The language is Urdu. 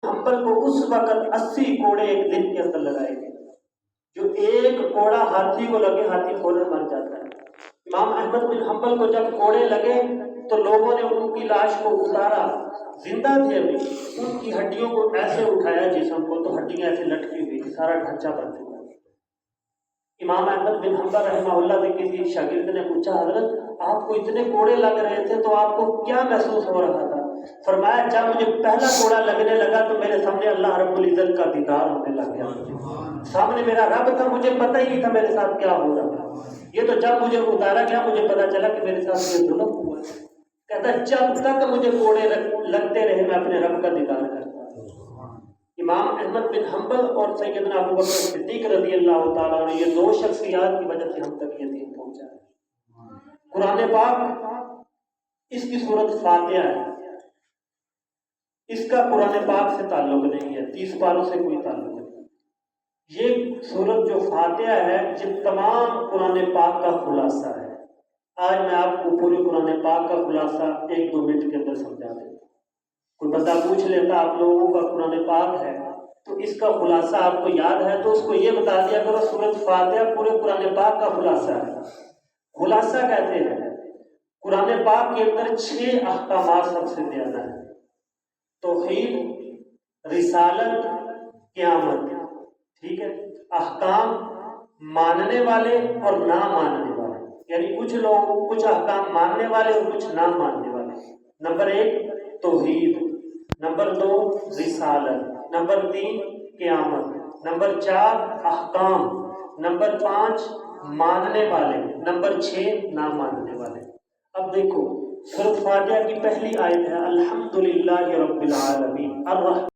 حنبل کو اس وقت 80 کوڑے ایک دن کے اندر لگائے گئے، جو ایک کوڑا ہاتھی کو لگے ہاتھی فوراً مر جاتا ہے۔ امام احمد بن حنبل کو جب کوڑے لگے تو لوگوں نے ان کی لاش کو اتارا، زندہ تھے ابھی، ان کی ہڈیوں کو ایسے اٹھایا جسم کو تو ہڈیاں ایسے لٹکی ہوئی، سارا ڈھانچہ بن چکا۔ امام احمد بن حنبل رحمہ اللہ سے کسی شاگرد نے پوچھا، حضرت آپ کو اتنے کوڑے لگ رہے تھے تو آپ کو کیا محسوس ہو رہا تھا؟ فرمایا جب مجھے پہلا کوڑا لگنے لگا تو میرے سامنے اللہ رب العزت کا دیدار ہونے لگ گیا، سامنے میرا رب تھا، مجھے پتہ ہی نہیں تھا میرے ساتھ کیا ہو رہا تھا۔ یہ تو جب مجھے اتارا گیا مجھے پتا چلا کہ میرے ساتھ یہ ظلم ہوا۔ کہتا جب تک مجھے کوڑے لگتے رہے میں اپنے رب کا دیدار کرتا۔ امام احمد بن حنبل اور سیدنا ابو بکر صدیق رضی اللہ تعالیٰ عنہ، یہ دو شخصیات کی وجہ سے ہم تک یہ دین پہنچا ہے۔ قرآن پاک اس کی سورت فاتحہ ہے، اس کا قرآن پاک سے تعلق نہیں ہے، 30 پاروں سے کوئی تعلق نہیں۔ یہ سورت جو فاتحہ ہے یہ تمام قرآن پاک کا خلاصہ ہے۔ آج میں آپ کو پورے قرآن پاک کا خلاصہ 1-2 منٹ کے اندر سمجھا دیتا ہوں۔ کوئی بندہ پوچھ لیتا آپ لوگوں کا قرآن پاک ہے تو اس کا خلاصہ آپ کو یاد ہے تو اس کو یہ بتا دیا کرو سورت فاتحہ پورے قرآن پاک کا خلاصہ ہے۔ خلاصہ کہتے ہیں قرآن پاک کے اندر 6 احکامات سب سے زیادہ ہیں: توحید، رسالت، قیامت، ٹھیک ہے، احکام ماننے والے اور نہ ماننے والے، یعنی کچھ لوگ کچھ احکام ماننے والے اور کچھ نہ ماننے والے۔ نمبر 1 توحید، نمبر 2 رسالت، نمبر 3 قیامت، نمبر 4 احکام، نمبر 5 ماننے والے، نمبر 6 نہ ماننے والے۔ اب دیکھو سورۃ فاتحہ کی پہلی آیت ہے الحمدللہ رب العالمین الرحمن